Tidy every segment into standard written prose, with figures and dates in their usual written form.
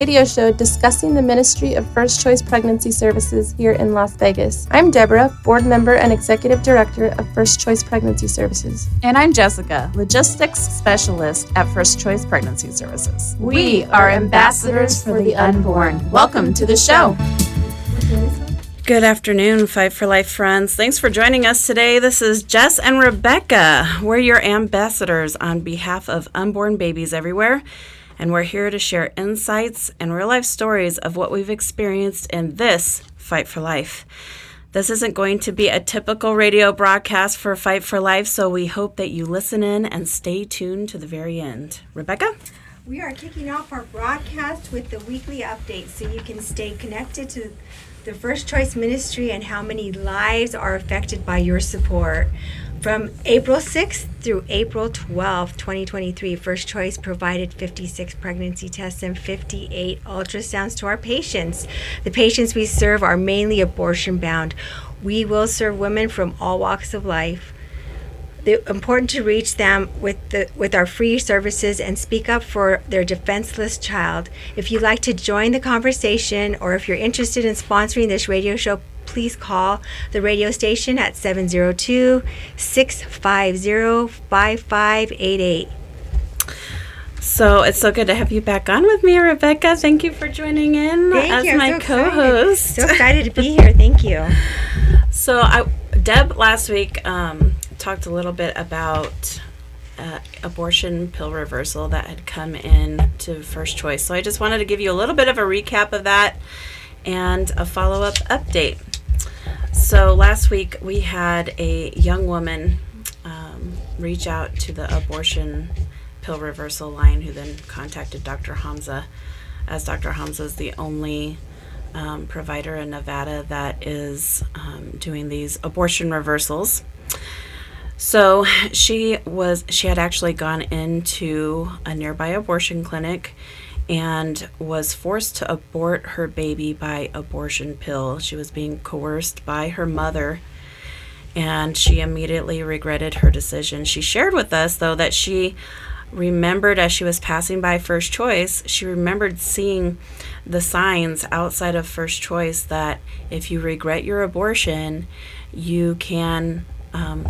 radio show discussing the Ministry of First Choice Pregnancy Services here in Las Vegas. I'm Deborah, board member and executive director of First Choice Pregnancy Services. And I'm Jessica, logistics specialist at First Choice Pregnancy Services. We are ambassadors for the unborn. Welcome to the show. Good afternoon, Fight for Life friends. Thanks for joining us today. This is Jess and Rebecca. We're your ambassadors on behalf of unborn babies everywhere. And we're here to share insights and real-life stories of what we've experienced in this Fight for Life. This isn't going to be a typical radio broadcast for Fight for Life, so we hope that you listen in and stay tuned to the very end. Rebecca? We are kicking off our broadcast with the weekly update so you can stay connected to the First Choice Ministry and how many lives are affected by your support. From April 6th through April 12th, 2023, First Choice provided 56 pregnancy tests and 58 ultrasounds to our patients. The patients we serve are mainly abortion-bound. We will serve women from all walks of life. It's important to reach them with our free services and speak up for their defenseless child. If you'd like to join the conversation or if you're interested in sponsoring this radio show, please call the radio station at 702-650-5588. So it's so good to have you back on with me, Rebecca. Thank you for joining in as my co-host. So excited to be here. Thank you. So Deb last week talked a little bit about abortion pill reversal that had come in to First Choice. So I just wanted to give you a little bit of a recap of that and a follow-up update. So last week we had a young woman reach out to the abortion pill reversal line, who then contacted Dr. Hamza, as Dr. Hamza is the only provider in Nevada that is doing these abortion reversals. So she had actually gone into a nearby abortion clinic and was forced to abort her baby by abortion pill. She was being coerced by her mother, and she immediately regretted her decision. She shared with us, though, that she remembered as she was passing by First Choice, she remembered seeing the signs outside of First Choice that if you regret your abortion, you can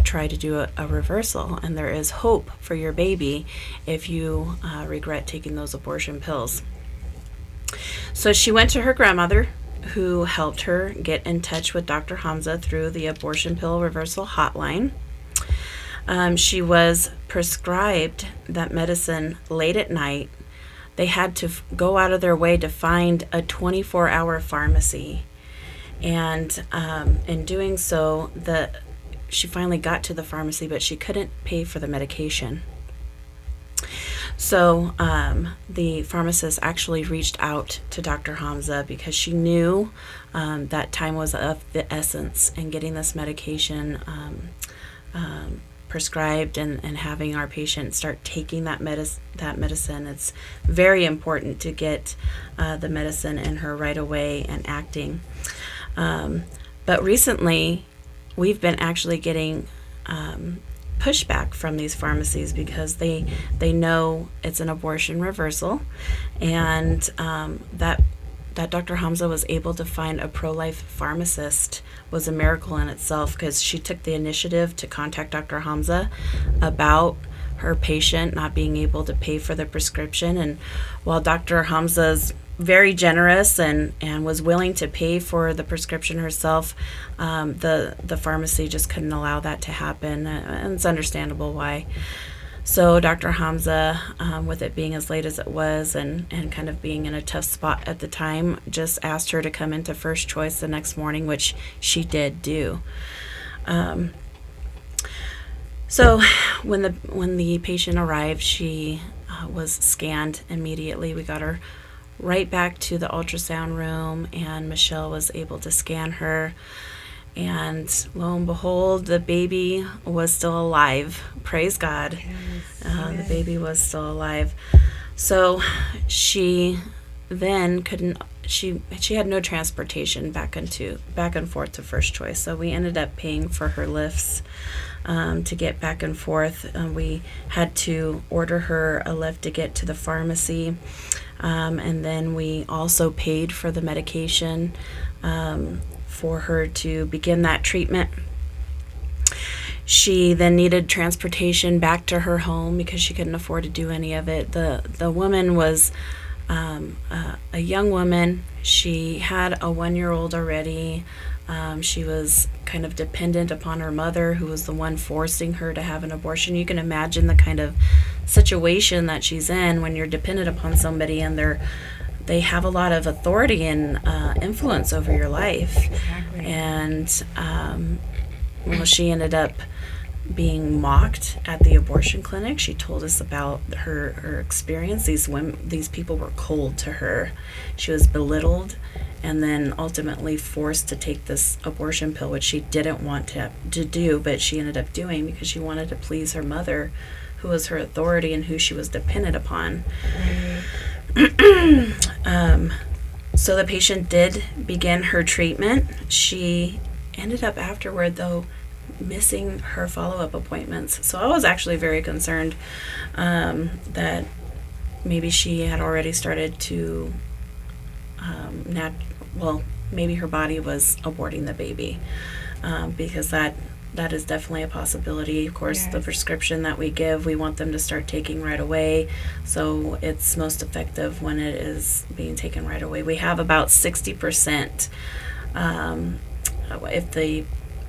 try to do a reversal, and there is hope for your baby if you regret taking those abortion pills. So she went to her grandmother, who helped her get in touch with Dr. Hamza through the abortion pill reversal hotline. She was prescribed that medicine late at night. They had to go out of their way to find a 24-hour pharmacy, and in doing so, she finally got to the pharmacy, but she couldn't pay for the medication. So the pharmacist actually reached out to Dr. Hamza because she knew that time was of the essence in getting this medication prescribed and having our patient start taking that medicine. It's very important to get the medicine in her right away and acting. But recently, we've been actually getting pushback from these pharmacies because they know it's an abortion reversal, and that Dr. Hamza was able to find a pro-life pharmacist was a miracle in itself, because she took the initiative to contact Dr. Hamza about her patient not being able to pay for the prescription. And while Dr. Hamza's very generous and was willing to pay for the prescription herself, the pharmacy just couldn't allow that to happen, and it's understandable why. So Dr. Hamza, with it being as late as it was and kind of being in a tough spot at the time, just asked her to come into First Choice the next morning, which she did do. So when the patient arrived, she was scanned immediately. We got her right back to the ultrasound room, and Michelle was able to scan her, and lo and behold, the baby was still alive. Praise God. Yes. The baby was still alive. So she then she had no transportation back and forth to First Choice, so we ended up paying for her lifts to get back and forth. We had to order her a lift to get to the pharmacy. And then we also paid for the medication for her to begin that treatment. She then needed transportation back to her home because she couldn't afford to do any of it. The woman was a young woman. She had a 1-year-old already. She was kind of dependent upon her mother, who was the one forcing her to have an abortion. You can imagine the kind of situation that she's in when you're dependent upon somebody and they have a lot of authority and influence over your life. Exactly. And well, she ended up being mocked at the abortion clinic. She told us about her experience. These people were cold to her. She was belittled and then ultimately forced to take this abortion pill, which she didn't want to do, but she ended up doing because she wanted to please her mother, who was her authority and who she was dependent upon. So the patient did begin her treatment. She ended up afterward, though, missing her follow-up appointments. So I was actually very concerned that maybe she had already started to maybe her body was aborting the baby, because that is definitely a possibility. Of course, Yes. The prescription that we give, we want them to start taking right away. So it's most effective when it is being taken right away. We have about 60%. If the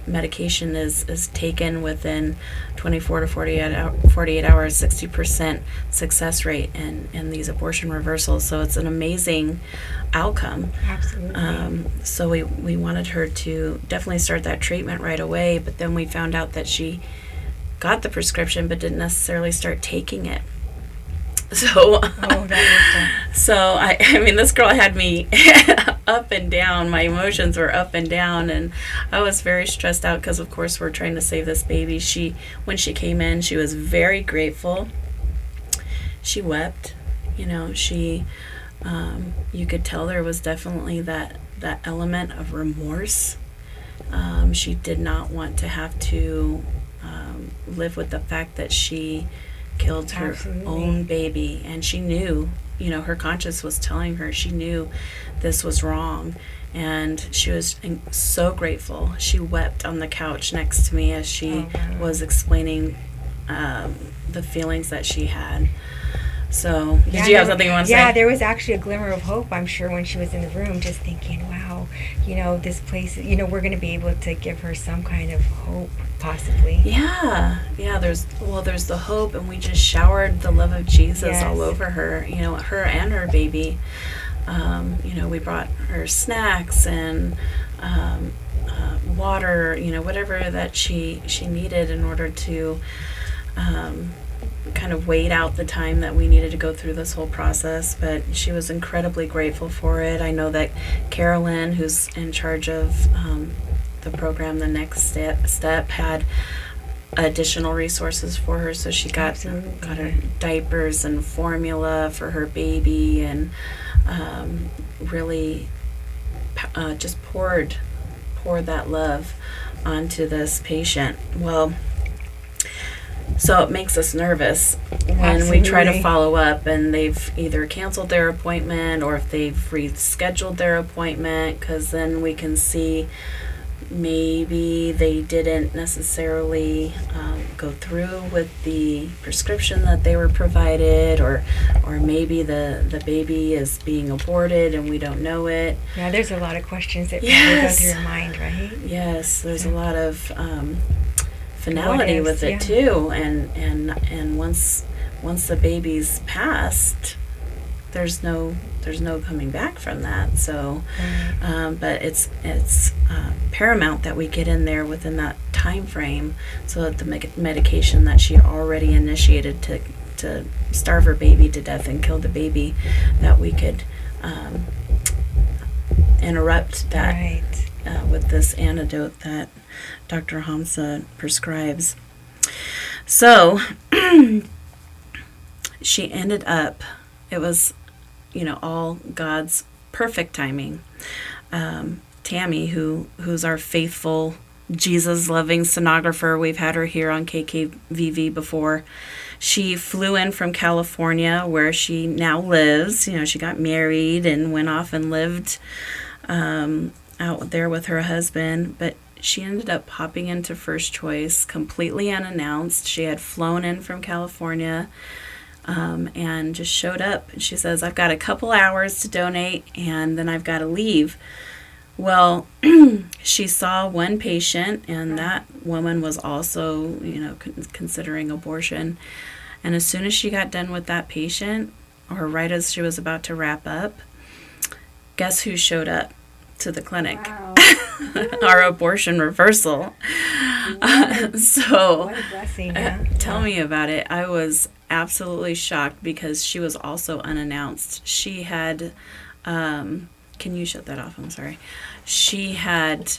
medication is taken within 24 to 48 hours, 60% success rate in these abortion reversals. So it's an amazing outcome. Absolutely. So we wanted her to definitely start that treatment right away, but then we found out that she got the prescription but didn't necessarily start taking it. So, so I mean, this girl had me up and down. My emotions were up and down, and I was very stressed out because, of course, we're trying to save this baby. When she came in, she was very grateful. She wept. You could tell there was definitely that element of remorse. She did not want to have to live with the fact that she killed her own baby, and she knew, her conscience was telling her, she knew this was wrong, and she was so grateful. She wept on the couch next to me as she was explaining the feelings that she had. So, did you have something you want to say? Yeah, there was actually a glimmer of hope, I'm sure, when she was in the room, just thinking, wow, this place, we're going to be able to give her some kind of hope, possibly. Yeah, there's the hope, and we just showered the love of Jesus all over her, her and her baby. We brought her snacks and water, whatever that she needed in order to kind of wait out the time that we needed to go through this whole process. But she was incredibly grateful for it. I know that Carolyn, who's in charge of the program, the next step, had additional resources for her. So she got her diapers and formula for her baby, and really just poured that love onto this patient. Well, so it makes us nervous when we try to follow up and they've either canceled their appointment or if they've rescheduled their appointment, because then we can see maybe they didn't necessarily go through with the prescription that they were provided, or maybe the baby is being aborted and we don't know it. Yeah, there's a lot of questions that probably go through your mind, right? Yes, there's a lot of finality with it too, and once the baby's passed, there's no coming back from that. So but it's paramount that we get in there within that time frame, so that the medication that she already initiated to starve her baby to death and kill the baby, that we could interrupt that with this antidote that Dr. Hamsa prescribes. So she ended up, it was, all God's perfect timing. Tammy, who's our faithful Jesus-loving sonographer. We've had her here on KKVV before. She flew in from California, where she now lives. She got married and went off and lived out there with her husband. But she ended up popping into First Choice completely unannounced. She had flown in from California and just showed up. She says, I've got a couple hours to donate, and then I've got to leave. Well, she saw one patient, and that woman was also, considering abortion. And as soon as she got done with that patient, or right as she was about to wrap up, guess who showed up to the clinic? Wow. Our abortion reversal. So, what a blessing. Huh? Tell me about it. I was absolutely shocked because she was also unannounced. She had... can you shut that off? I'm sorry. She had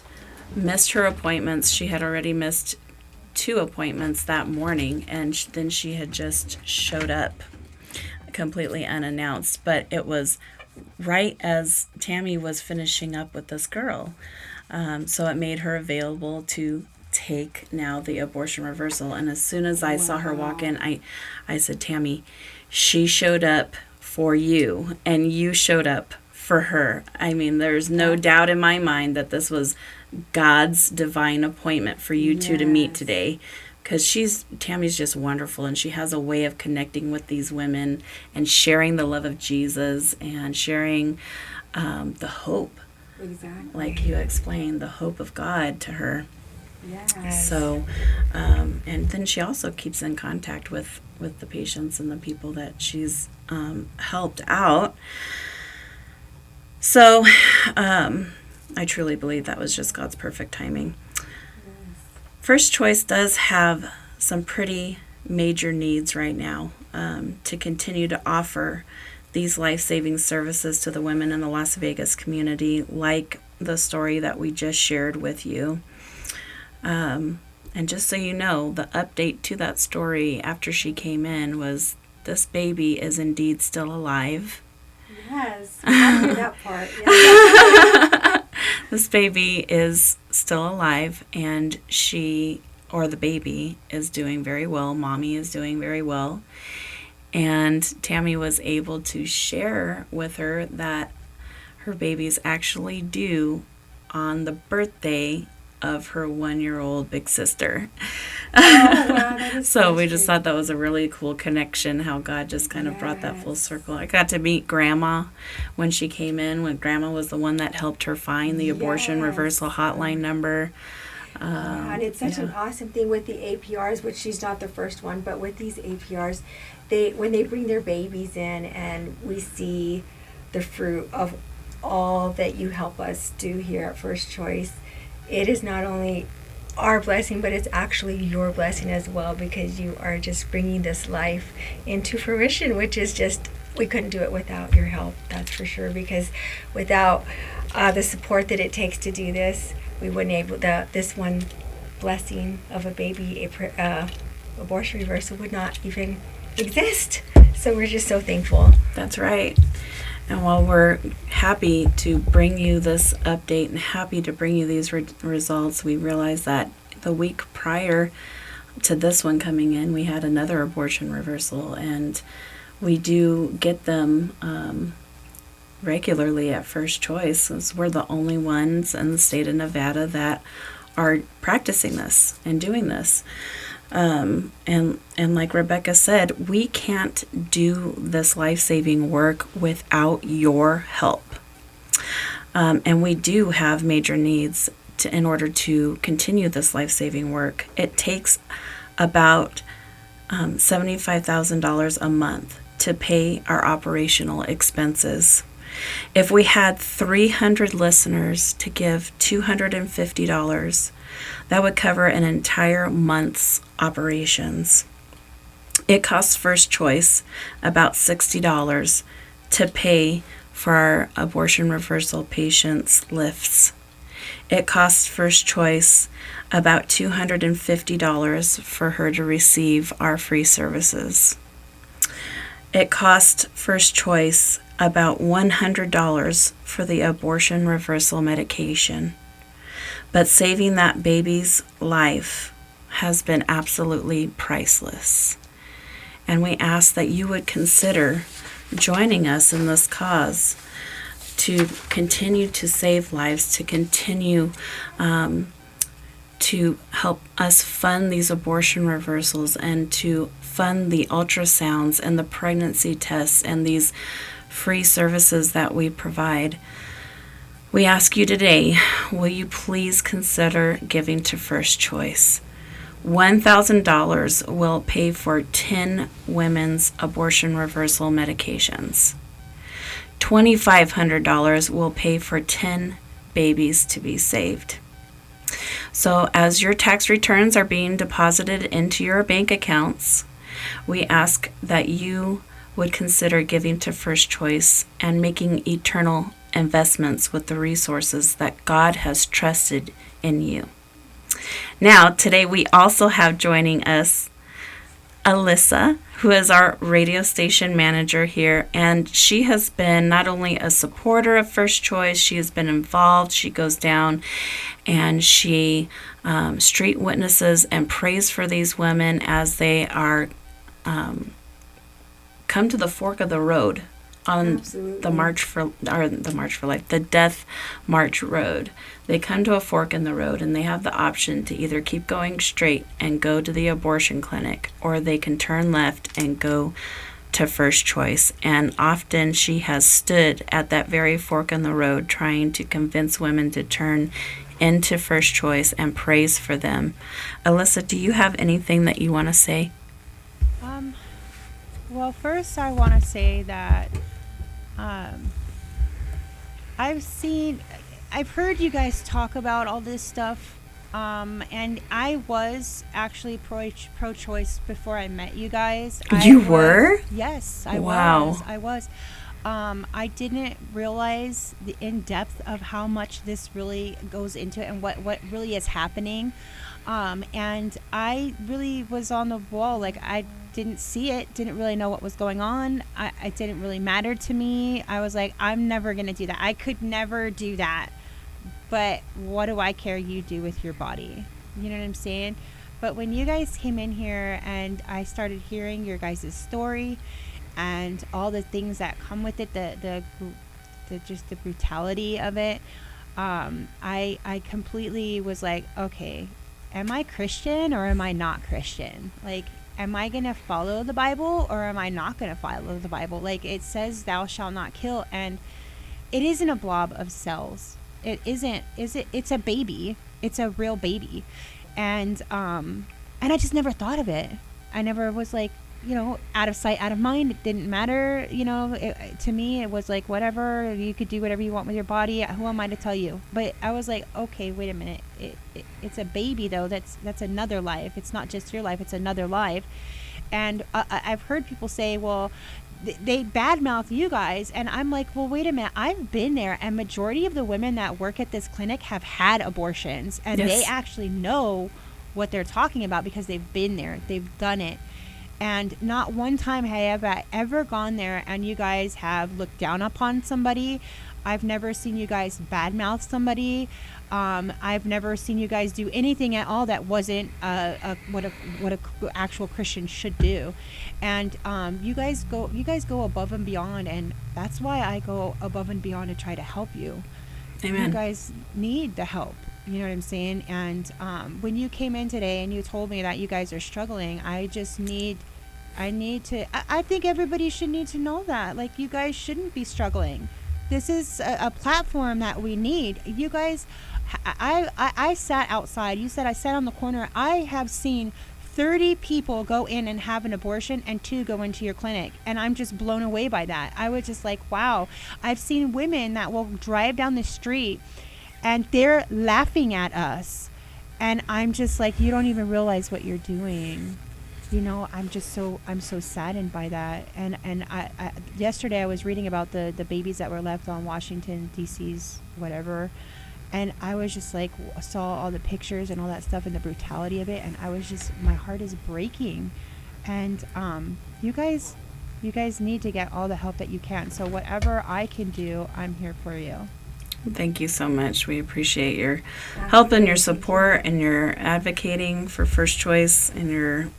missed her appointments. She had already missed 2 appointments that morning, and then she had just showed up completely unannounced. But it was right as Tammy was finishing up with this girl. So it made her available to take now the abortion reversal. And as soon as I saw her walk in, I said, Tammy, she showed up for you, and you showed up for her. I mean, there's no doubt in my mind that this was God's divine appointment for you two to meet today, because Tammy's just wonderful, and she has a way of connecting with these women and sharing the love of Jesus and sharing the hope. Exactly. Like you explained, the hope of God to her. Yes. So, and then she also keeps in contact with the patients and the people that she's helped out. So, I truly believe that was just God's perfect timing. Yes. First Choice does have some pretty major needs right now to continue to offer these life-saving services to the women in the Las Vegas community, like the story that we just shared with you. And just so you know, the update to that story after she came in was, this baby is indeed still alive. Yes, I hear that part. Yeah. This baby is still alive, and the baby is doing very well. Mommy is doing very well. And Tammy was able to share with her that her baby's actually due on the birthday of her 1-year-old big sister. Oh, wow, that is So we just thought that was a really cool connection, how God just kind of brought that full circle. I got to meet Grandma when she came in, when Grandma was the one that helped her find the abortion reversal hotline number. And it's such an awesome thing with the APRs, which she's not the first one, but with these APRs, when they bring their babies in and we see the fruit of all that you help us do here at First Choice, it is not only our blessing, but it's actually your blessing as well, because you are just bringing this life into fruition, which is just, we couldn't do it without your help, that's for sure, because without the support that it takes to do this, we wouldn't able this one blessing of a baby abortion reversal would not even exist. So we're just so thankful. That's right. And while we're happy to bring you this update and happy to bring you these results, we realize that the week prior to this one coming in, we had another abortion reversal, and we do get them regularly at First Choice, since we're the only ones in the state of Nevada that are practicing this and doing this. And like Rebecca said, we can't do this life-saving work without your help. And we do have major needs in order to continue this life-saving work. It takes about $75,000 a month to pay our operational expenses. If we had 300 listeners to give $250, that would cover an entire month's operations. It costs First Choice about $60 to pay for our abortion reversal patients' lifts. It costs First Choice about $250 for her to receive our free services. It costs First Choice about $100 for the abortion reversal medication. But saving that baby's life has been absolutely priceless. And we ask that you would consider joining us in this cause to continue to save lives, to continue to help us fund these abortion reversals and to fund the ultrasounds and the pregnancy tests and these free services that we provide. We ask you today, will you please consider giving to First Choice? $1,000 will pay for 10 women's abortion reversal medications. $2,500 will pay for 10 babies to be saved. So as your tax returns are being deposited into your bank accounts, we ask that you would consider giving to First Choice and making eternal investments with the resources that God has trusted in you. Now, today we also have joining us Alyssa, who is our radio station manager here, and she has been not only a supporter of First Choice, she has been involved. She goes down and she street witnesses and prays for these women as they are come to the fork of the road on the March for Life, the Death March Road. They come to a fork in the road and they have the option to either keep going straight and go to the abortion clinic, or they can turn left and go to First Choice. And often she has stood at that very fork in the road trying to convince women to turn into First Choice and prays for them. Alyssa, do you have anything that you want to say? Well, first I want to say that I've heard you guys talk about all this stuff, and I was actually pro-choice before I met you guys. You were? Yes, I Wow. was. I was. I didn't realize the in-depth of how much this really goes into it and what really is happening. And I really was on the wall. Like, I didn't see it, didn't really know what was going on. It didn't really matter to me. I was like, I'm never going to do that. I could never do that. But what do I care? You do with your body. You know what I'm saying? But when you guys came in here and I started hearing your guys' story and all the things that come with it, the just the brutality of it, I completely was like, okay, am I Christian or am I not Christian? Like, am I going to follow the Bible or am I not going to follow the Bible? Like, it says thou shalt not kill, and it isn't a blob of cells. It isn't, is it? It's a baby. It's a real baby. And I just never thought of it. I never was like, you know, out of sight, out of mind. It didn't matter. You know, to me, it was like, whatever, you could do whatever you want with your body. Who am I to tell you? But I was like, okay, wait a minute. It's a baby, though. That's another life. It's not just your life. It's another life. And I've heard people say, well, they badmouth you guys. And I'm like, well, wait a minute. I've been there. And majority of the women that work at this clinic have had abortions. And Yes. they actually know what they're talking about because they've been there. They've done it. And not one time have I ever gone there and you guys have looked down upon somebody. I've never seen you guys badmouth somebody. I've never seen you guys do anything at all that wasn't what a actual Christian should do. And you guys go above and beyond, and that's why I go above and beyond to try to help you. Amen. You guys need the help. You know what I'm saying? And when you came in today and you told me that you guys are struggling, I think everybody should need to know that. Like, you guys shouldn't be struggling. This is a platform that we need. You guys, I sat outside. You said I sat on the corner. I have seen 30 people go in and have an abortion and 2 go into your clinic. And I'm just blown away by that. I was just like, wow. I've seen women that will drive down the street and they're laughing at us. And I'm just like, you don't even realize what you're doing. You know, I'm so saddened by that. And I yesterday I was reading about the babies that were left on Washington, D.C.'s whatever. And I was just like, saw all the pictures and all that stuff and the brutality of it. And I was just, my heart is breaking. And you guys need to get all the help that you can. So whatever I can do, I'm here for you. Thank you so much. We appreciate your help and your support and your advocating for First Choice and your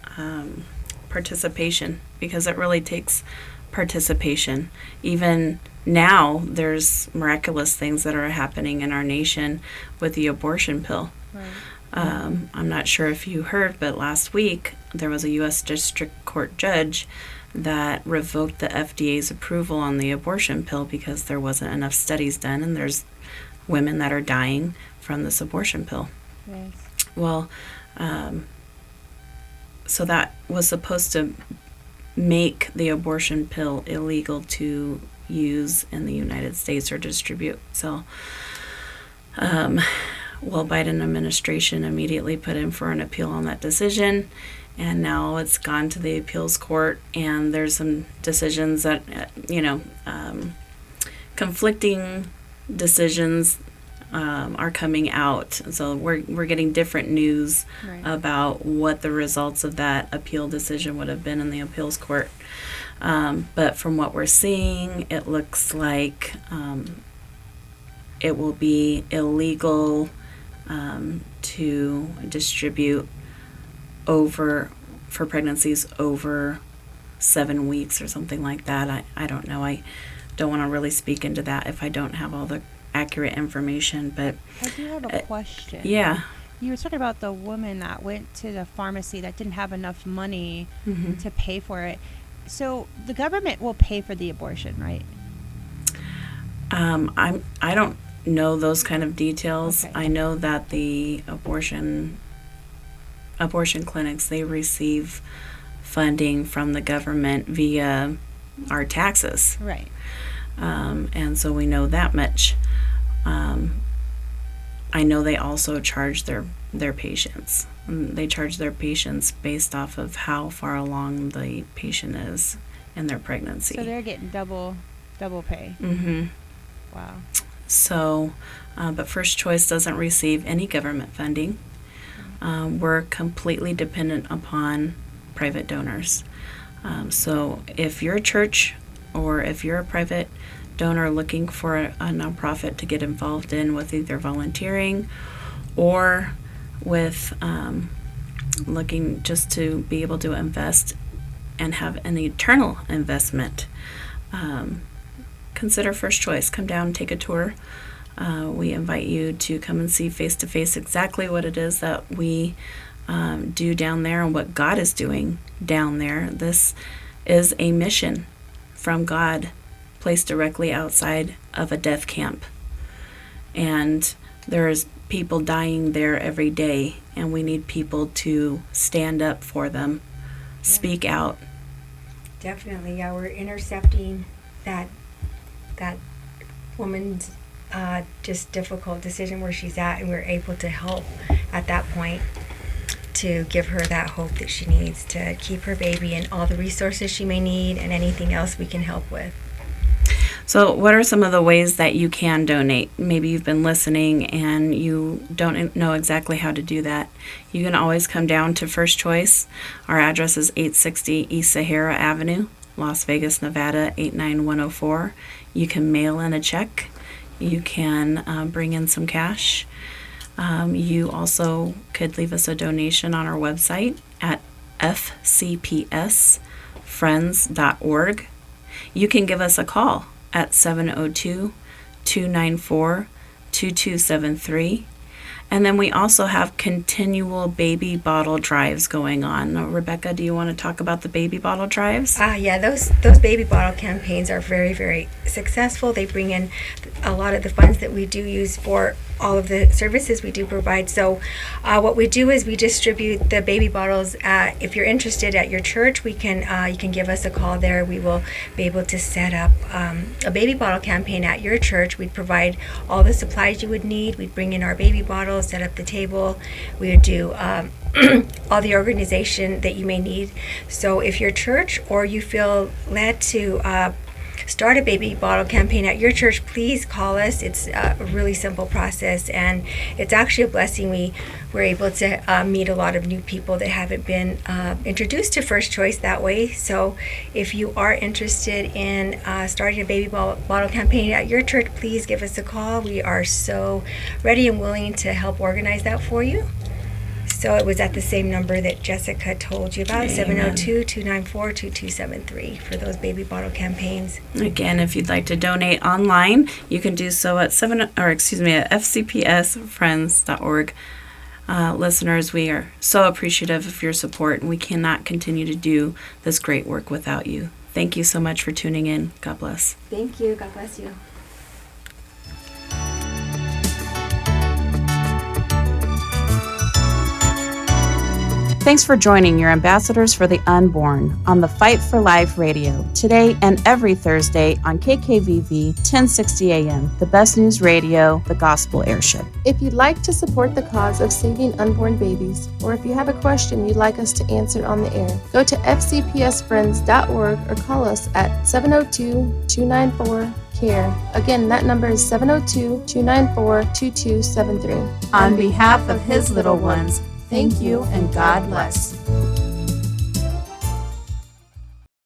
participation, because it really takes participation. Even now, there's miraculous things that are happening in our nation with the abortion pill. Right. I'm not sure if you heard, but last week there was a U.S. District Court judge that revoked the FDA's approval on the abortion pill because there wasn't enough studies done, and there's women that are dying from this abortion pill. Yes. Well, so that was supposed to make the abortion pill illegal to use in the United States or distribute. So, Biden administration immediately put in for an appeal on that decision, and now it's gone to the appeals court, and there's some decisions that, conflicting decisions are coming out. So we're getting different news Right. about what the results of that appeal decision would have been in the appeals court. But from what we're seeing, it looks like it will be illegal to distribute for pregnancies over 7 weeks or something like that. I don't know. I don't want to really speak into that if I don't have all the accurate information. But I do have a question. yeah. You were talking about the woman that went to the pharmacy that didn't have enough money Mm-hmm. to pay for it. So the government will pay for the abortion, right? I don't know those kind of details. Okay. I know that the abortion clinics, they receive funding from the government via our taxes. Right. And so we know that much. I know they also charge their patients. They charge their patients based off of how far along the patient is in their pregnancy. So they're getting double pay. Mm-hmm. Wow. So, but First Choice doesn't receive any government funding. We're completely dependent upon private donors. So if you're a church or if you're a private donor looking for a nonprofit to get involved in with either volunteering or with looking just to be able to invest and have an eternal investment, consider First Choice. Come down, take a tour. We invite you to come and see face to face exactly what it is that we do down there and what God is doing down there. This is a mission from God placed directly outside of a death camp. And there's people dying there every day, and we need people to stand up for them, speak out. Definitely, yeah, we're intercepting that woman's just difficult decision where she's at, and we're able to help at that point to give her that hope that she needs to keep her baby and all the resources she may need and anything else we can help with. So what are some of the ways that you can donate? Maybe you've been listening and you don't know exactly how to do that. You can always come down to First Choice. Our address is 860 East Sahara Avenue, Las Vegas, Nevada, 89104. You can mail in a check. You can bring in some cash. You also could leave us a donation on our website at fcpsfriends.org. You can give us a call at 702-294-2273. And then we also have continual baby bottle drives going on. Now, Rebecca, do you want to talk about the baby bottle drives? Yeah, those baby bottle campaigns are very, very successful. They bring in a lot of the funds that we do use for all of the services we do provide. So what we do is we distribute the baby bottles. If you're interested at your church, you can give us a call there. We will be able to set up a baby bottle campaign at your church. We'd provide all the supplies you would need. We'd bring in our baby bottles, set up the table. We would do all the organization that you may need. So if your church or you feel led to start a baby bottle campaign at your church, please call us. It's a really simple process, and it's actually a blessing. We're able to meet a lot of new people that haven't been introduced to First Choice that way. So if you are interested in starting a baby bottle campaign at your church, please give us a call. We are so ready and willing to help organize that for you. So it was at the same number that Jessica told you about, 702-294-2273 for those baby bottle campaigns. Again, if you'd like to donate online, you can do so at fcpsfriends.org. Listeners, we are so appreciative of your support, and we cannot continue to do this great work without you. Thank you so much for tuning in. God bless. Thank you. God bless you. Thanks for joining your ambassadors for the unborn on the Fight for Life radio today and every Thursday on KKVV 1060 AM, the best news radio, the gospel airship. If you'd like to support the cause of saving unborn babies, or if you have a question you'd like us to answer on the air, go to fcpsfriends.org or call us at 702-294-CARE. Again, that number is 702-294-2273. On behalf of his little ones, thank you and God bless.